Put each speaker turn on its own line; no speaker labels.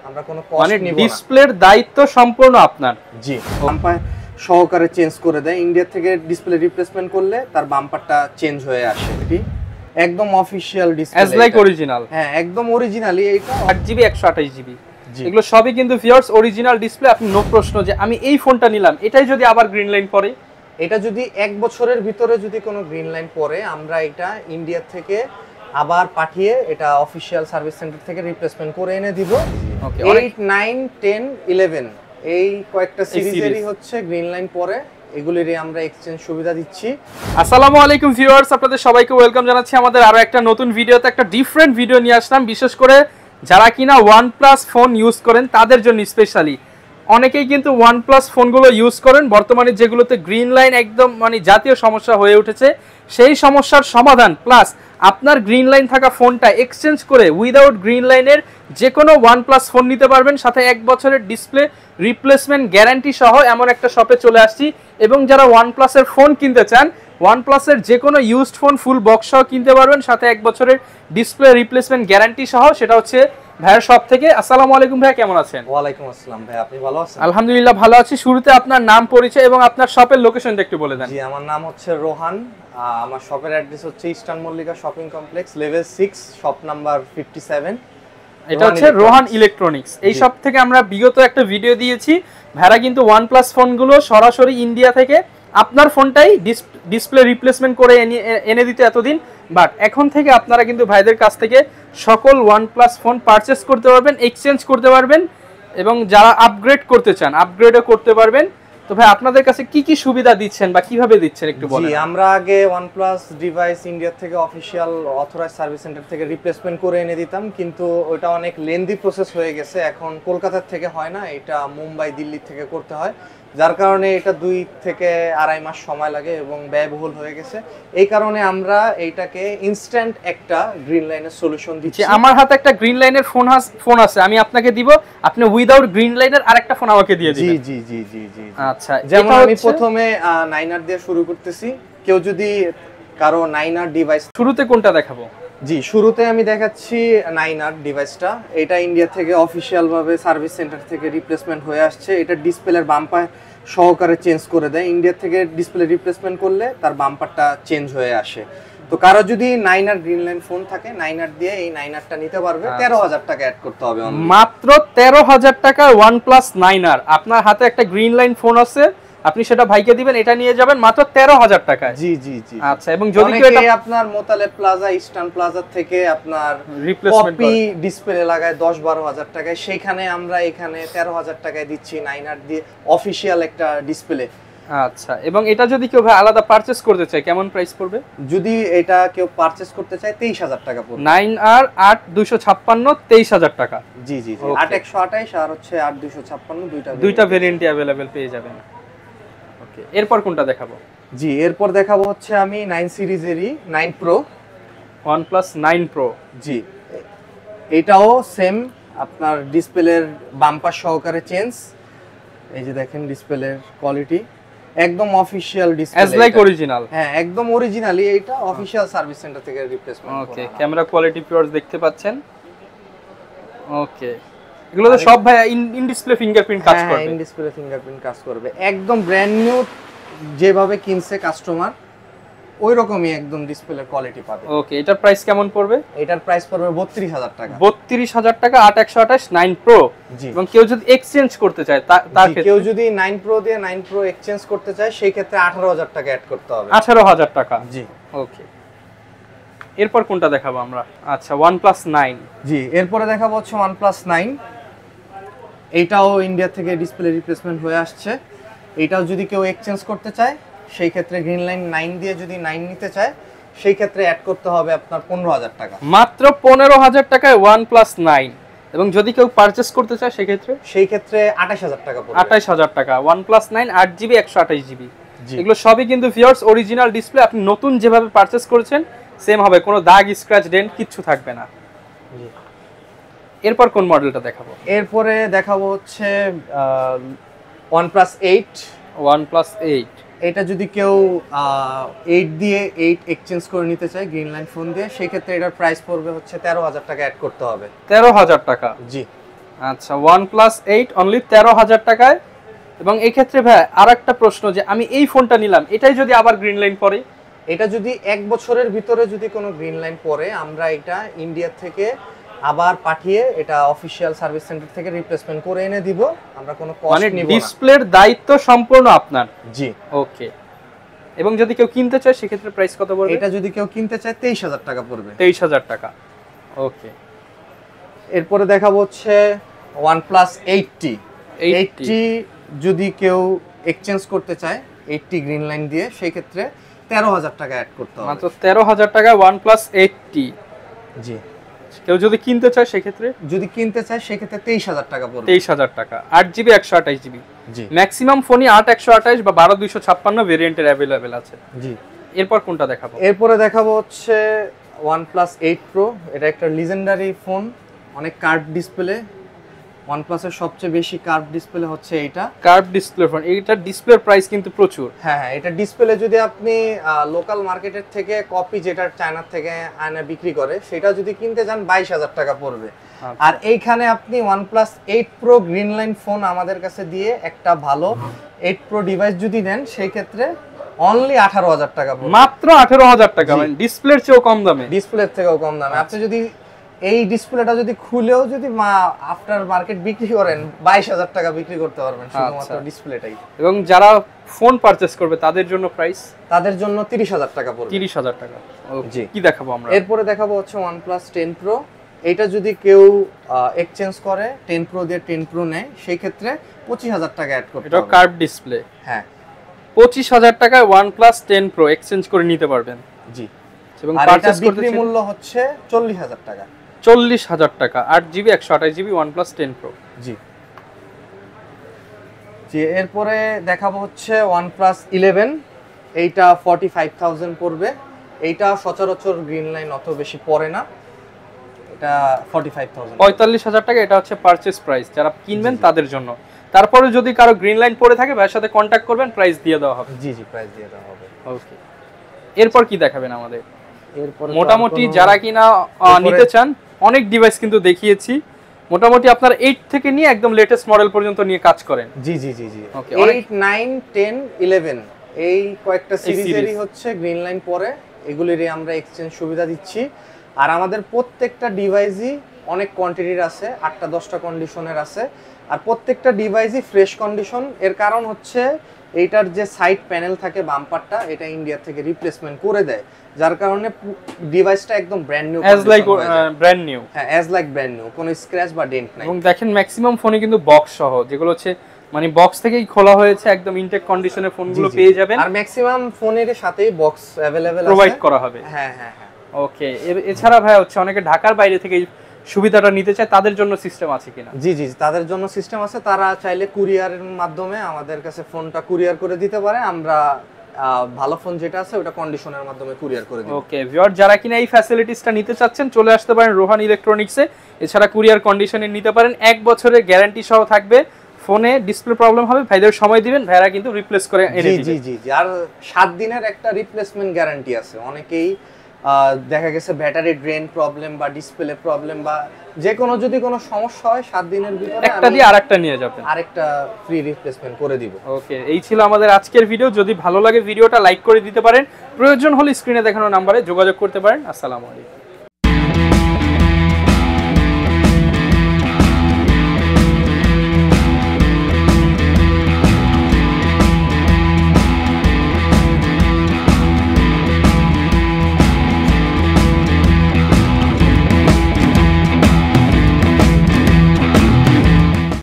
আমরা কোনো কস্ট নিব না।
ডিসপ্লের দায়িত্ব সম্পূর্ণ আপনার।
জি, বাম্পার সহকারে চেঞ্জ করে দেয়। ইন্ডিয়া থেকে ডিসপ্লে রিপ্লেসমেন্ট করলে তার বাম্পারটা চেঞ্জ হয়ে আসে। এটি একদম official display,
as like original.
হ্যাঁ, একদম অরিজিনালি। এটা
8GB 128GB, এগুলো সবই কিন্তু ভিউয়ার্স অরিজিনাল ডিসপ্লে। আপনি নো প্রশ্ন যে আমি এই ফোনটা নিলাম, এটাই যদি আবার গ্রিন লাইন পড়ে,
এটা যদি 1 বছরের ভিতরে যদি কোনো গ্রিন লাইন পড়ে, আমরা এটা ইন্ডিয়া থেকে আবার পাঠিয়ে এটা অফিশিয়াল সার্ভিস সেন্টার থেকে রিপ্লেসমেন্ট করে এনে দিব। 8, 9, 10, 11 এই কয়েকটা সিরিজেরই হচ্ছে গ্রিন লাইন পরে, এগুলিরই আমরা এক্সচেঞ্জ সুবিধা দিচ্ছি।
আসসালামু আলাইকুম ভিউয়ার্স, আপনাদের সবাইকে ওয়েলকাম জানাচ্ছি আমাদের আরো একটা নতুন ভিডিওতে। একটা ডিফারেন্ট ভিডিও নিয়ে আসলাম, বিশেষ করে যারা কিনা OnePlus ফোন ইউজ করেন তাদের জন্য স্পেশালি। অনেকেই কিন্তু OnePlus ফোনগুলো ইউজ করেন বর্তমানে, যেগুলোতে গ্রিন লাইন একদম মানে জাতীয় সমস্যা হয়ে উঠেছে। সেই সমস্যার সমাধান প্লাস আপনার গ্রিন লাইন থাকা ফোনটা এক্সচেঞ্জ করে উইদাউট গ্রিন লাইনের যে কোনো OnePlus ফোন নিতে পারবেন, সাথে 1 বছরের ডিসপ্লে রিপ্লেসমেন্ট গ্যারান্টি সহ এমন একটা শপে চলে আসছি। এবং যারা OnePlus এর ফোন কিনতে চান, OnePlus এর যে কোনো ইউজড ফোন ফুল বক্স সহ কিনতে পারবেন, সাথে 1 বছরের ডিসপ্লে রিপ্লেসমেন্ট গ্যারান্টি সহ। সেটা হচ্ছে ভাইয়ের শপ থেকে। আসসালামু আলাইকুম ভাই, কেমন আছেন?
ওয়ালাইকুম আসসালাম ভাই, আপনি ভালো আছেন?
আলহামদুলিল্লাহ ভালো আছি। শুরুতে আপনার নাম, পরিচয় এবং আপনার শপের লোকেশনটা একটু বলে দেন।
জি, আমার নাম হচ্ছে রোহান। আমার শপের অ্যাড্রেস হচ্ছে eastern Mallika shopping complex, level 6, shop number 57।
এটা হচ্ছে রোহান ইলেকট্রনিক্স। এই শপ থেকে আমরা বিগত একটা ভিডিও দিয়েছি। ভাইরা কিন্তু OnePlus ফোনগুলো সরাসরি ইন্ডিয়া থেকে আপনার ফোনটাই ডিসপ্লে রিপ্লেসমেন্ট করে এনে দিতে এতদিন, বাট এখন থেকে আপনারা কিন্তু ভাইদের কাছ থেকে সকল OnePlus ফোন পারচেস করতে পারবেন, এক্সচেঞ্জ করতে পারবেন, এবং যারা আপগ্রেড করতে চান আপগ্রেডও করতে পারবেন। তো ভাই আপনাদের কাছে কি কি সুবিধা দিচ্ছেন বা কিভাবে দিচ্ছেন একটু বলেন।
জি, আমরা আগে OnePlus ডিভাইস ইন্ডিয়া থেকে অফিশিয়াল অথরাইজ সার্ভিস সেন্টার থেকে রিপ্লেসমেন্ট করে এনে দিতাম, কিন্তু ওটা অনেক লেন্দি প্রসেস হয়ে গেছে। এখন কলকাতার থেকে হয় না, এটা মুম্বাই, দিল্লি থেকে করতে হয়, যার কারণে এটা 2 থেকে 2.5 মাস সময় লাগে এবং ব্যয়বহুল হয়ে গেছে। এই কারণে আমরা এইটাকে ইনস্ট্যান্ট একটা গ্রিন লাইনের সলিউশন দিচ্ছি।
আমার হাতে একটা গ্রিন লাইনের ফোন আছে, আমি আপনাকে দিব, আপনি উইদাউট গ্রিন লাইনের আরেকটা ফোন আমাকে দিয়ে দিবেন।
জি জি জি জি জি।
আচ্ছা,
যেমন আমি প্রথমে 9R দিয়ে শুরু করতেছি। কেউ যদি কারো 9R ডিভাইস,
শুরুতে কোনটা দেখাবো?
জি, শুরুতে আমি দেখাচ্ছি 9R ডিভাইসটা। এটা ইন্ডিয়া থেকে অফিশিয়াল ভাবে সার্ভিস সেন্টার থেকে রিপ্লেসমেন্ট হয়ে আসছে। এটা ডিসপ্লের বাম্পার সহকারে চেঞ্জ করে দেয়। ইন্ডিয়া থেকে ডিসপ্লে রিপ্লেসমেন্ট করলে তার বাম্পারটা চেঞ্জ হয়ে আসে। তো কারো যদি 9R গ্রিন লাইন ফোন থাকে, 9R দিয়ে এই 9Rটা নিতে পারবে। 13,000 টাকা অ্যাড করতে হবে,
মাত্র 13,000 টাকা OnePlus 9R। আপনার হাতে একটা গ্রিন লাইন ফোন আছে, আপনি সেটা ভাইকে দিবেন, এটা নিয়ে যাবেন মাত্র 13,000 টাকায়।
জি জি জি।
আচ্ছা, এবং যদি কেউ এটা
আপনার মোতালেব প্লাজা, ইস্টার্ন প্লাজা থেকে আপনার
রিপ্লেসমেন্ট
কপি ডিসপ্লে লাগায় 10-12,000 টাকায়, সেখানে আমরা এখানে 13,000 টাকায় দিচ্ছি 9R দিয়ে অফিশিয়াল একটা ডিসপ্লে।
আচ্ছা, এবং এটা যদি কেউ ভাই আলাদা পারচেজ করতে চায় কেমন প্রাইস পড়বে?
যদি এটা কেউ পারচেজ করতে চায় 23,000 টাকা পড়বে।
9R 8256 23,000 টাকা।
জি জি জি। 8128 আর হচ্ছে 8256
দুইটা ভেরিয়েন্টই अवेलेबल পেয়ে যাবেন। ওকে, এরপর কোনটা দেখাবো?
জি, এরপর দেখাবো হচ্ছে আমি 9 সিরিজেরই 9 Pro,
OnePlus 9 Pro।
জি, এটাও সেম আপনার ডিসপ্লের বাম্পার সহকারে চেঞ্জ। এই যে দেখেন ডিসপ্লের কোয়ালিটি একদম official display,
as like original.
হ্যাঁ, একদম অরিজিনালি। এটা অফিশিয়াল সার্ভিস সেন্টার থেকে রিপ্লেসমেন্ট করা।
ওকে, ক্যামেরা কোয়ালিটি পিওর দেখতে পাচ্ছেন। ওকে, এগুলো তো সব ভাই ইন ডিসপ্লে ফিঙ্গারপ্রিন্ট কাজ করবে।
হ্যাঁ, ইন ডিসপ্লে ফিঙ্গারপ্রিন্ট কাজ করবে। একদম ব্র্যান্ড নিউ যেভাবে কিনছে কাস্টমার, ওই রকমই একদম ডিসপ্লের কোয়ালিটি পাবে।
ওকে, এটার প্রাইস কেমন পড়বে?
এটার প্রাইস পড়বে 32,000 টাকা।
32,000 টাকা 8128 9 Pro।
জি,
এবং কেউ যদি এক্সচেঞ্জ করতে চায় তার ক্ষেত্রে,
কেউ যদি 9 Pro দিয়ে 9 Pro এক্সচেঞ্জ করতে চায়, সেই ক্ষেত্রে 18,000 টাকা অ্যাড করতে হবে।
18,000 টাকা।
জি।
ওকে, এরপর কোনটা দেখাবো আমরা? আচ্ছা, OnePlus 9।
জি, এরপরে দেখাবো হচ্ছে OnePlus 9। এইটাও ইন্ডিয়া থেকে ডিসপ্লে রিপ্লেসমেন্ট হয়ে আসছে। এইটাও যদি কেউ এক্সচেঞ্জ করতে চায়, সেই ক্ষেত্রে গ্রিন লাইন 9 দিয়ে যদি 9 নিতে চায়, সেই ক্ষেত্রে অ্যাড করতে হবে আপনার 15,000 টাকা।
মাত্র 15,000 টাকায় OnePlus 9। এবং যদি কেউ পারচেজ করতে চায়
সেই ক্ষেত্রে 28,000 টাকা পড়বে।
28,000 টাকা। OnePlus 9 8GB 128GB,
জি।
এগুলো সবই কিন্তু ভিউয়ার্স অরিজিনাল ডিসপ্লে। আপনি নতুন যেভাবে পারচেজ করেছেন সেম হবে, কোনো দাগ, স্ক্র্যাচ, ডেন্ট কিচ্ছু থাকবে না।
জি।
এরপর কোন মডেলটা দেখাবো?
এরপরে দেখাবো হচ্ছে OnePlus 8।
OnePlus 8।
এটা যদি কেউ 8 দিয়ে 8 এক্সচেঞ্জ করে নিতে চায় গ্রিন লাইন ফোন দিয়ে, সেই ক্ষেত্রে এটার প্রাইস পড়বে হচ্ছে 13,000 টাকা অ্যাড করতে হবে।
13,000 টাকা।
জি।
আচ্ছা OnePlus 8 অনলি 13,000 টাকায়। এবং এই ক্ষেত্রে ভাই আরেকটা প্রশ্ন, যে আমি এই ফোনটা নিলাম, এটাই যদি আবার গ্রিন লাইন পড়ে?
এটা যদি 1 বছরের ভিতরে যদি কোনো গ্রিন লাইন পড়ে, আমরা এটা ইন্ডিয়া থেকে আবার পাঠিয়ে এটা অফিশিয়াল সার্ভিস সেন্টার থেকে রিপ্লেসমেন্ট করে এনে দিব। আমরা কোনো কস্ট নিব না।
ডিসপ্লের দায়িত্ব সম্পূর্ণ আপনার?
জি।
ওকে। এবং যদি কেউ কিনতে চায় সেক্ষেত্রে প্রাইস কত পড়বে?
এটা যদি কেউ কিনতে চায় 23,000 টাকা পড়বে।
23,000 টাকা। ওকে।
এরপরে দেখাবো হচ্ছে OnePlus 8T। 8T যদি কেউ এক্সচেঞ্জ করতে চায় 8T গ্রিন লাইন দিয়ে, সেই ক্ষেত্রে 13,000 টাকা অ্যাড করতে হবে।
মাত্র 13,000 টাকা OnePlus 8T।
জি।
কেউ যদি কিনতে চায় সেক্ষেত্রে?
যদি কিনতে চায় সেক্ষেত্রে 23,000 টাকা পড়বে।
23,000 টাকা। 8GB 128GB।
জি।
ম্যাক্সিমাম ফোনই 8 128 বা 12 256 ভেরিয়েন্টের अवेलेबल আছে।
জি।
এরপর কোনটা দেখাবো?
এরপরে দেখাবো হচ্ছে OnePlus 8 Pro। এটা একটা লিজেন্ডারি ফোন, অনেক কার্ভ ডিসপ্লে। OnePlus এর সবচেয়ে বেশি কার্ভ ডিসপ্লে হচ্ছে এইটা।
Curve display phone. এইটার ডিসপ্লের প্রাইস কিন্তু প্রচুর।
হ্যাঁ হ্যাঁ, এটা ডিসপ্লে যদি আপনি লোকাল মার্কেটের থেকে কপি, যেটা চায়না থেকে আয়না বিক্রি করে, সেটা যদি কিনতে যান 22,000 টাকা পড়বে। আর এইখানে আপনি OnePlus 8 Pro green line phone আমাদের কাছে দিয়ে একটা ভালো 8 Pro ডিভাইস যদি নেন, সেই ক্ষেত্রে অনলি 18,000 টাকা পড়বে।
মাত্র 18,000 টাকা, মানে ডিসপ্লের চেয়েও কম দামে।
ডিসপ্লের থেকেও কম দামে। আপনি যদি এই ডিসপ্লেটা যদি খুলেও যদি আফটার মার্কেট বিক্রি করেন 22,000 টাকা বিক্রি করতে পারবেন শুধুমাত্র ডিসপ্লেটাই।
এবং যারা ফোন পারচেজ করবে তাদের জন্য প্রাইস?
তাদের জন্য 30,000 টাকা পড়বে।
30,000 টাকা।
জি।
কি দেখাবো আমরা?
এরপরে দেখাবো হচ্ছে OnePlus 10 Pro। এটা যদি কেউ এক্সচেঞ্জ করে 10 Pro দিয়ে 10 Pro নেয়, সেই ক্ষেত্রে 25,000 টাকা অ্যাড করতে হবে।
এটা কার্ভ ডিসপ্লে।
হ্যাঁ।
25,000 টাকায় OnePlus 10 Pro এক্সচেঞ্জ করে নিতে পারবেন।
জি।
এবং
আর এটা
পারচেজ করতে
বিক্রি মূল্য হচ্ছে 40,000 টাকা।
40,000 টাকা। 8GB 128GB OnePlus 10 Pro।
জি। জি। এরপরে দেখাবো হচ্ছে OnePlus 11। এইটা 45,000 পড়বে। এইটা সচরাচর গ্রিন লাইন অত বেশি পড়ে না। এটা 45,000।
45,000 টাকা। এটা হচ্ছে পারচেজ প্রাইস, যারা কিনবেন তাদের জন্য। তারপরে যদি কারো গ্রিন লাইন পড়ে থাকে ভাইয়ের সাথে কন্টাক্ট করবেন, প্রাইস দিয়ে দেওয়া হবে।
জি জি, প্রাইস দিয়ে দেওয়া হবে।
ওকে। এরপর কি দেখাবেন আমাদের?
এরপর
মোটামুটি যারা কিনা নিতে চান, অনেক ডিভাইস কিন্তু দেখিয়েছি। মোটামুটি আপনার 8 থেকে নিয়ে একদম লেটেস্ট মডেল পর্যন্ত নিয়ে কাজ করেন।
জি জি জি জি।
8
9 10 11 এই কয়েকটা সিরিজেরই হচ্ছে গ্রিন লাইন পরে, এগুলিরই আমরা এক্সচেঞ্জ সুবিধা দিচ্ছি। আর আমাদের প্রত্যেকটা ডিভাইসই অনেক কোয়ান্টিটির আছে, 8টা 10টা কন্ডিশনের আছে। আর প্রত্যেকটা ডিভাইসই ফ্রেশ কন্ডিশন। এর কারণ হচ্ছে এইটার যে সাইড প্যানেল থাকে বাম্পারটা, এটা ইন্ডিয়া থেকে রিপ্লেসমেন্ট করে দেয়, যার কারণে ডিভাইসটা একদম brand new,
as like brand new.
হ্যাঁ, অ্যাজ লাইক ব্র্যান্ড নিউ, কোনো স্ক্র্যাচ বা ডেন্ট নাই।
এবং দেখেন ম্যাক্সিমাম ফোনে কিন্তু বক্স সহ, যেগুলো হচ্ছে মানে বক্স থেকেই খোলা হয়েছে, একদম ইনটেক কন্ডিশনের ফোনগুলো পেয়ে যাবেন।
আর ম্যাক্সিমাম ফোনের সাথেই বক্স अवेलेबल আছে,
প্রোভাইড করা হবে।
হ্যাঁ হ্যাঁ হ্যাঁ।
ওকে। এছাড়া ভাই হচ্ছে অনেকে ঢাকার বাইরে থেকে এই সুবিধাটা নিতে চায়, তাদের জন্য সিস্টেম আছে কিনা?
জি জি, তাদের জন্য সিস্টেম আছে। তারা চাইলে কুরিয়ারের মাধ্যমে আমাদের কাছে ফোনটা কুরিয়ার করে দিতে পারে। আমরা ভালো ফোন যেটা আছে ওটা কন্ডিশনের মাধ্যমে কুরিয়ার করে দিই।
ওকে ভিউয়ার, যারা কিনা এই ফ্যাসিলিটিসটা নিতে চাচ্ছেন চলে আসতে পারেন রোহান ইলেকট্রনিক্সে। এছাড়া কুরিয়ার কন্ডিশনে নিতে পারেন, 1 বছরের গ্যারান্টি সহ থাকবে। ফোনে ডিসপ্লে প্রবলেম হবে, ভাইদের সময় দিবেন, ভাইরা কিন্তু রিপ্লেস করে এনে দিবে।
জি জি জি। আর 7 দিনের একটা রিপ্লেসমেন্ট গ্যারান্টি আছে। অনেকেই দেখা গেছে ব্যাটারি ড্রেন প্রবলেম বা ডিসপ্লে প্রবলেম বা যে কোনো যদি কোনো সমস্যা হয় 7 দিনের ভিতরে
একটা দিয়ে আরেকটা নিয়ে যাবেন,
আরেকটা ফ্রি রিপ্লেসমেন্ট করে দিব।
ওকে, এই ছিল আমাদের আজকের ভিডিও। যদি ভালো লাগে ভিডিওটা লাইক করে দিতে পারেন, প্রয়োজন হলে স্ক্রিনে দেখানো নম্বরে যোগাযোগ করতে পারেন। আসসালামু আলাইকুম।